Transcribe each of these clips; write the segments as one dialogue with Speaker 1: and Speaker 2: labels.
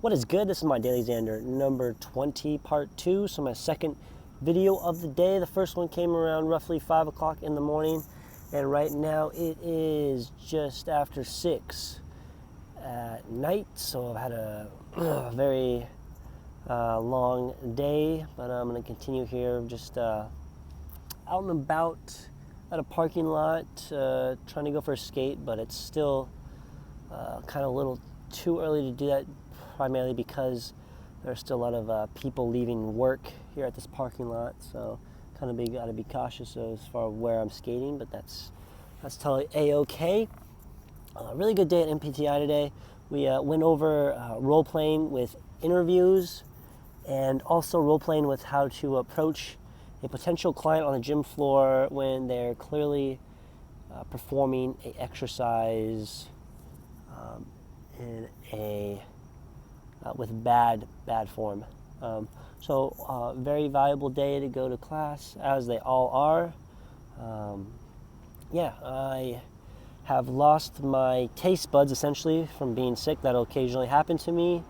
Speaker 1: What is good? This is my DailyXander number 20, part 2. So my second video of the day. The first one came around roughly 5 o'clock in the morning. And right now it is just after 6 at night. So I've had a very long day. But I'm going to continue here just out and about at a parking lot trying to go for a skate. But it's still kind of a little too early to do that, primarily because there's still a lot of people leaving work here at this parking lot, so kind of got to be cautious as far as where I'm skating, but that's totally a-okay. Really good day at NPTI today. We went over role-playing with interviews and also role-playing with how to approach a potential client on the gym floor when they're clearly performing an exercise in a with bad form. So very valuable day to go to class, as they all are. I have lost my taste buds essentially from being sick. That'll occasionally happen to me.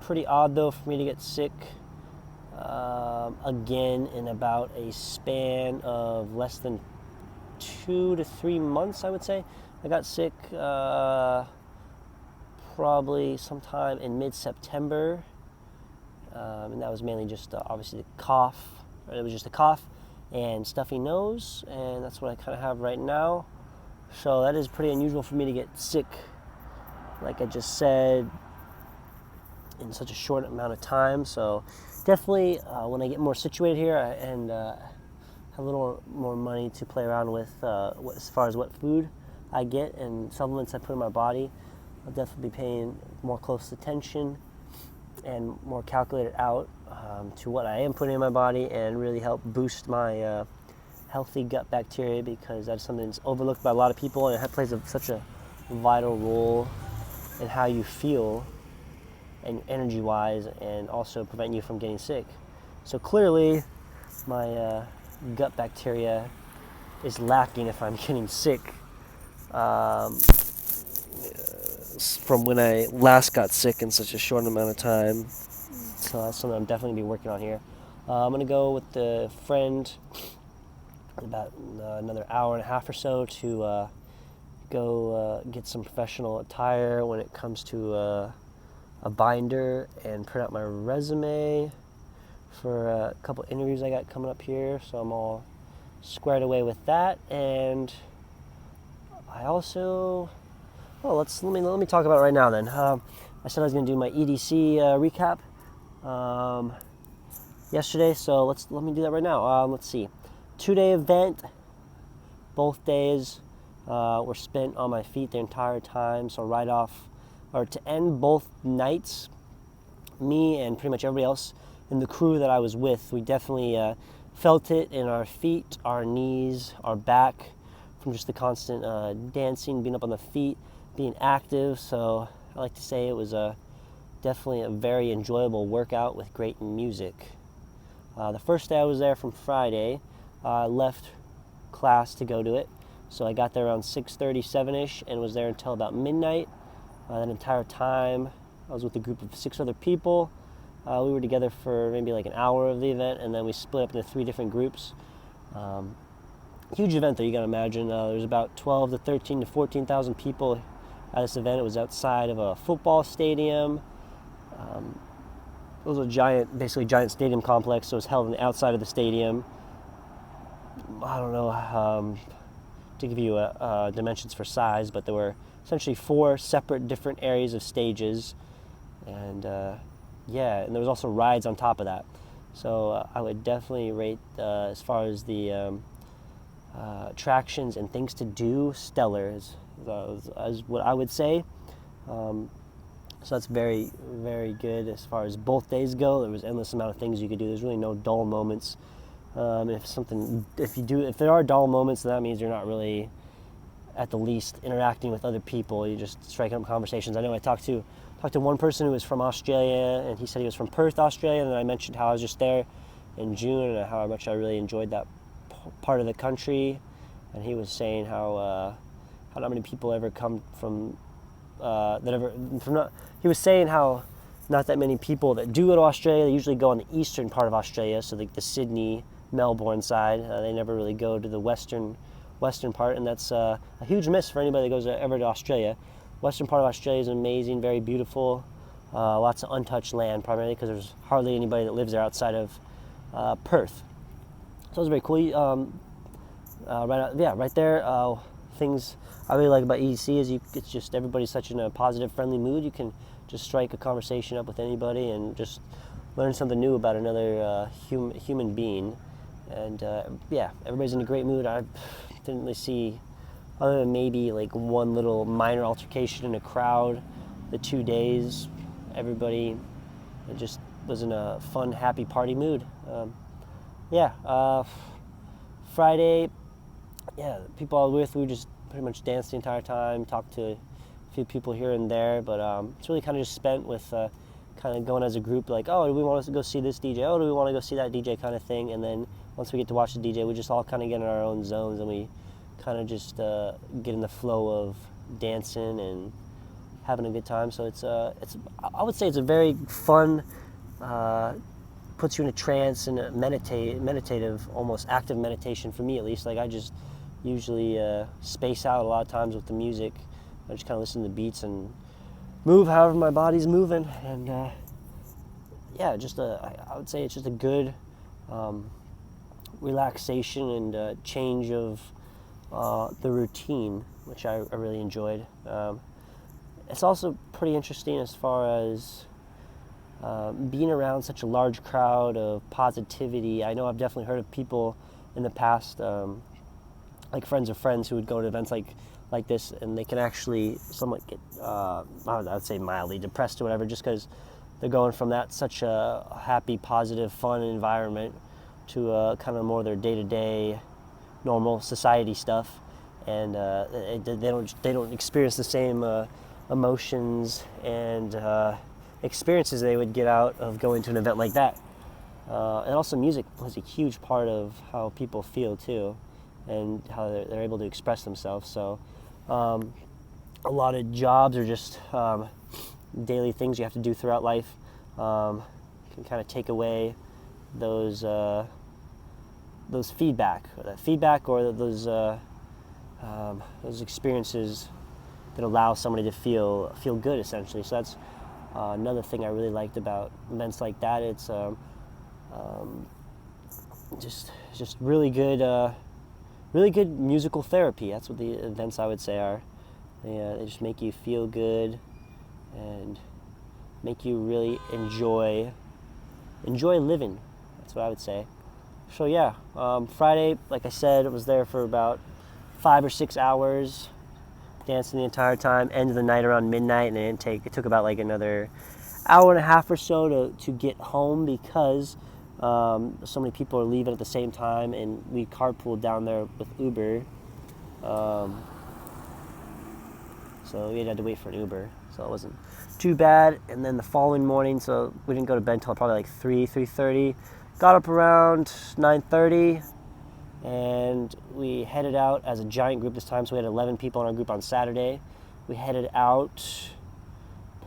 Speaker 1: Pretty odd though for me to get sick again in about a span of less than 2 to 3 months, I would say. I got sick probably sometime in mid-September, and that was mainly just obviously the cough. It was just a cough and stuffy nose, and that's what I kind of have right now. So that is pretty unusual for me to get sick, like I just said, in such a short amount of time. So definitely when I get more situated here and have a little more money to play around with as far as what food I get and supplements I put in my body, I'll definitely be paying more close attention and more calculated out to what I am putting in my body, and really help boost my healthy gut bacteria, because that's something that's overlooked by a lot of people, and it plays such a vital role in how you feel and energy-wise, and also prevent you from getting sick. So clearly my gut bacteria is lacking if I'm getting sick from when I last got sick in such a short amount of time. So that's something I'm definitely going to be working on here. I'm going to go with a friend in about another hour and a half or so to go get some professional attire when it comes to a binder and print out my resume for a couple interviews I got coming up here. So I'm all squared away with that. And I also, let me talk about it right now then. I said I was going to do my EDC recap yesterday, so let me do that right now. Let's see, 2-day event. Both days were spent on my feet the entire time. So to end both nights, me and pretty much everybody else in the crew that I was with, we definitely felt it in our feet, our knees, our back, from just the constant dancing, being up on the feet, being active. So I like to say it was definitely a very enjoyable workout with great music. The first day I was there, from Friday, I left class to go to it. So I got there around 6:37ish and was there until about midnight. That entire time I was with a group of 6 other people. We were together for maybe like an hour of the event, and then we split up into 3 different groups. Huge event though, you gotta imagine. There's about 12 to 13 to 14,000 people at this event. It was outside of a football stadium. It was a basically giant stadium complex, so it was held on the outside of the stadium. I don't know to give you dimensions for size, but there were essentially 4 separate different areas of stages, and and there was also rides on top of that. So I would definitely rate, as far as the attractions and things to do, stellar is what I would say. So that's very, very good as far as both days go. There was endless amount of things you could do. There's really no dull moments. If there are dull moments, then that means you're not really, at the least, interacting with other people. You're just striking up conversations. I know I talked to one person who was from Australia, and he said he was from Perth, Australia, and then I mentioned how I was just there in June and how much I really enjoyed that part of the country, and he was saying how not many people ever come from he was saying how not that many people that do go to Australia, they usually go on the eastern part of Australia, so like the Sydney, Melbourne side. They never really go to the western part, and that's a huge miss for anybody that goes ever to Australia. Western part of Australia is amazing, very beautiful, lots of untouched land, primarily because there's hardly anybody that lives there outside of Perth. So it was very cool. Right there. Things I really like about EDC is it's just everybody's such in a positive, friendly mood. You can just strike a conversation up with anybody and just learn something new about another human being. And everybody's in a great mood. I didn't really see, other than maybe like one little minor altercation in a crowd, the 2 days, everybody just was in a fun, happy party mood. Friday, the people I was with, we just pretty much danced the entire time, talked to a few people here and there, but it's really kind of just spent with kind of going as a group, like, oh, do we want to go see this DJ? Oh, do we want to go see that DJ, kind of thing? And then once we get to watch the DJ, we just all kind of get in our own zones, and we kind of just get in the flow of dancing and having a good time. So I would say it's a very fun, puts you in a trance and a meditative, almost active meditation for me, at least. Like, I just usually space out a lot of times with the music. I just kind of listen to the beats and move however my body's moving, and I would say it's just a good relaxation and change of the routine, which I really enjoyed. It's also pretty interesting as far as being around such a large crowd of positivity. I know I've definitely heard of people in the past, like friends of friends, who would go to events like this, and they can actually somewhat get, I would say mildly depressed or whatever, just because they're going from such a happy, positive, fun environment to kind of more their day-to-day normal society stuff, and they don't experience the same emotions and experiences they would get out of going to an event like that. And also, music plays a huge part of how people feel too, and how they're able to express themselves. So a lot of jobs are just daily things you have to do throughout life can kind of take away those feedback or those experiences that allow somebody to feel good, essentially. So that's another thing I really liked about events like that. It's just really good musical therapy. That's what the events, I would say, are. They just make you feel good and make you really enjoy living. That's what I would say. So Friday, like I said, I was there for about 5 or 6 hours, dancing the entire time. End of the night around midnight, and it took about like another hour and a half or so to get home, because so many people are leaving at the same time, and we carpooled down there with Uber. So we had to wait for an Uber, so it wasn't too bad. And then the following morning, so we didn't go to bed until probably like 3:30. Got up around 9:30, and we headed out as a giant group this time. So we had 11 people in our group on Saturday. We headed out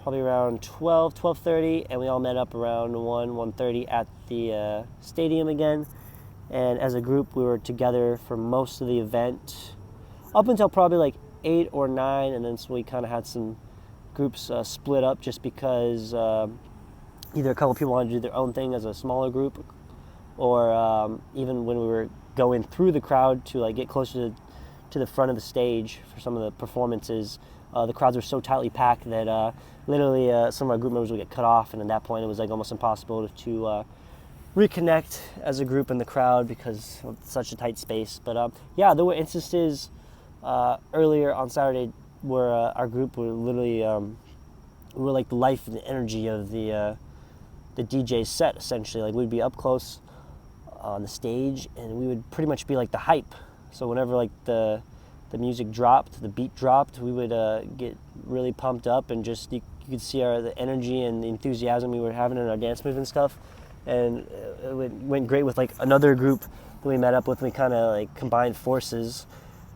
Speaker 1: probably around 12:30, and we all met up around 1:30 at the stadium again. And as a group, we were together for most of the event, up until probably like 8 or 9, and then so we kind of had some groups split up, just because either a couple people wanted to do their own thing as a smaller group, or even when we were going through the crowd to like get closer to the front of the stage for some of the performances, the crowds were so tightly packed that literally some of our group members would get cut off, and at that point it was like almost impossible to reconnect as a group in the crowd because of such a tight space. But there were instances earlier on Saturday where our group were literally we were like the life and the energy of the DJ's set, essentially. Like, we'd be up close on the stage, and we would pretty much be like the hype. So whenever like the music dropped, the beat dropped, we would get really pumped up, and just you could see the energy and the enthusiasm we were having in our dance moves and stuff. And it went great with like another group that we met up with. We kind of like combined forces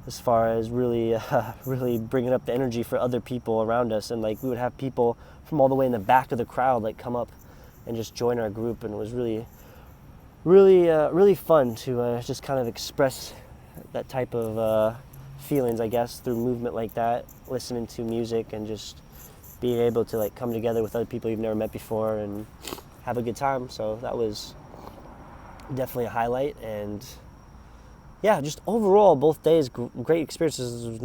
Speaker 1: as far as really really bringing up the energy for other people around us. And like we would have people from all the way in the back of the crowd like come up and just join our group, and it was really fun to just kind of express that type of feelings, I guess, through movement like that, listening to music and just being able to like come together with other people you've never met before and have a good time. So that was definitely a highlight. And yeah, just overall, both days, great experiences. There's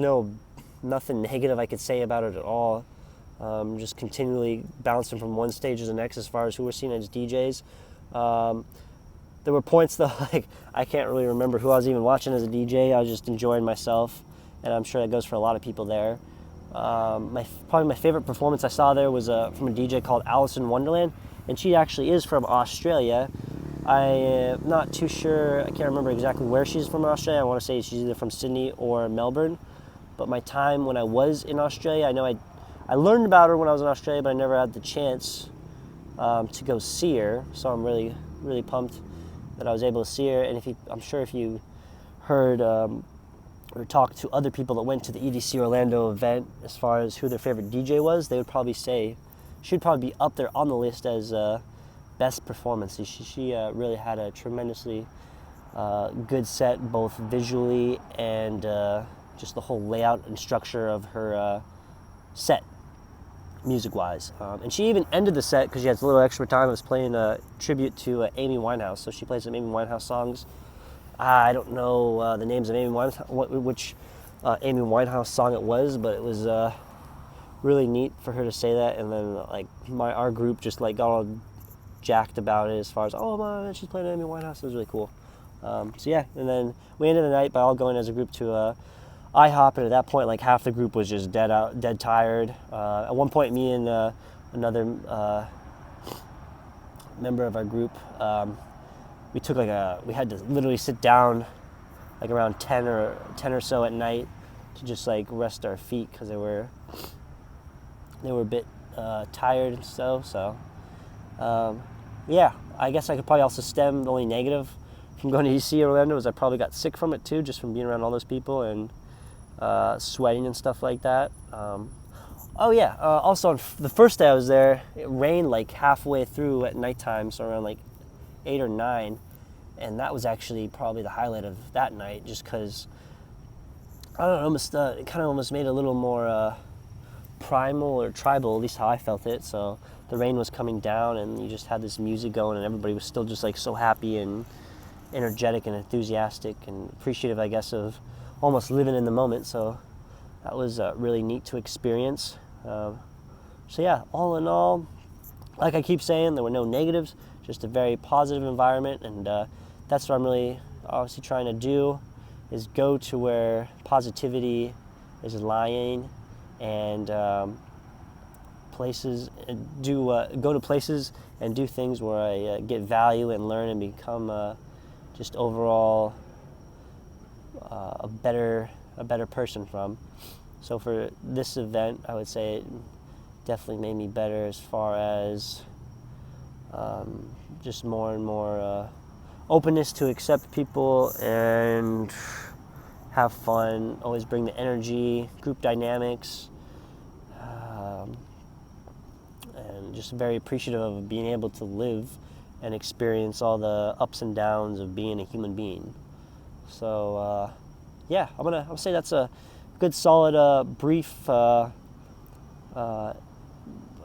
Speaker 1: nothing negative I could say about it at all. Just continually bouncing from one stage to the next as far as who we're seeing as DJs. There were points though, like I can't really remember who I was even watching as a DJ. I was just enjoying myself, and I'm sure that goes for a lot of people there. Probably my favorite performance I saw there was from a DJ called Alice in Wonderland, and she actually is from Australia. I'm not too sure, I can't remember exactly where she's from in Australia. I want to say she's either from Sydney or Melbourne. But my time when I was in Australia, I know I learned about her when I was in Australia, but I never had the chance to go see her. So I'm really, really pumped that I was able to see her. And I'm sure if you heard or talked to other people that went to the EDC Orlando event as far as who their favorite DJ was, they would probably say she'd probably be up there on the list as best performance. She really had a tremendously good set, both visually and just the whole layout and structure of her set, music-wise. And she even ended the set, because she had a little extra time, was playing a tribute to Amy Winehouse. So she played some Amy Winehouse songs. I don't know the names of Amy Winehouse, which Amy Winehouse song it was, but it was really neat for her to say that. And then like our group just like got all jacked about it as far as, oh man, she's playing Amy Winehouse. It was really cool. So yeah, and then we ended the night by all going as a group to IHOP, and at that point like half the group was just dead tired. At one point, me and another member of our group, we had to literally sit down like around 10 or so at night to just like rest our feet, because they were a bit tired and so yeah, I guess I could probably also stem the only negative from going to EDC Orlando was I probably got sick from it too, just from being around all those people and sweating and stuff like that. Also on the first day I was there, it rained like halfway through at nighttime, so around like 8 or 9, and that was actually probably the highlight of that night, just because I don't know, it kind of almost made it a little more primal or tribal, at least how I felt it. So the rain was coming down, and you just had this music going, and everybody was still just like so happy and energetic and enthusiastic and appreciative, I guess, of almost living in the moment. So that was really neat to experience. So yeah, all in all, like I keep saying, there were no negatives, just a very positive environment, and that's what I'm really obviously trying to do, is go to where positivity is lying, and go to places and do things where I get value and learn and become just overall a better person from. So for this event, I would say it definitely made me better as far as just more and more openness to accept people and have fun, always bring the energy, group dynamics, and just very appreciative of being able to live and experience all the ups and downs of being a human being. So yeah, I'll say that's a good, solid, brief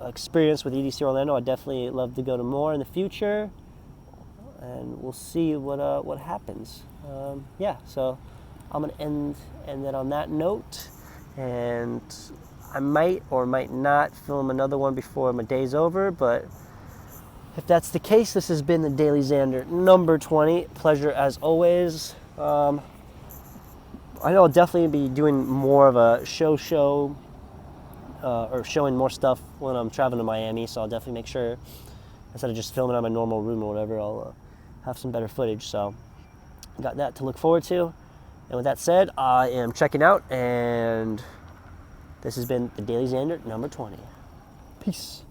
Speaker 1: experience with EDC Orlando. I'd definitely love to go to more in the future, and we'll see what happens. Yeah, so I'm gonna end it on that note, and I might or might not film another one before my day's over, but if that's the case, this has been the Daily Xander number 20. Pleasure as always. I know I'll definitely be doing more of a show or showing more stuff when I'm traveling to Miami, so I'll definitely make sure, instead of just filming on my normal room or whatever, I'll have some better footage. So got that to look forward to. And with that said, I am checking out, and this has been the Daily Xander number 20. Peace.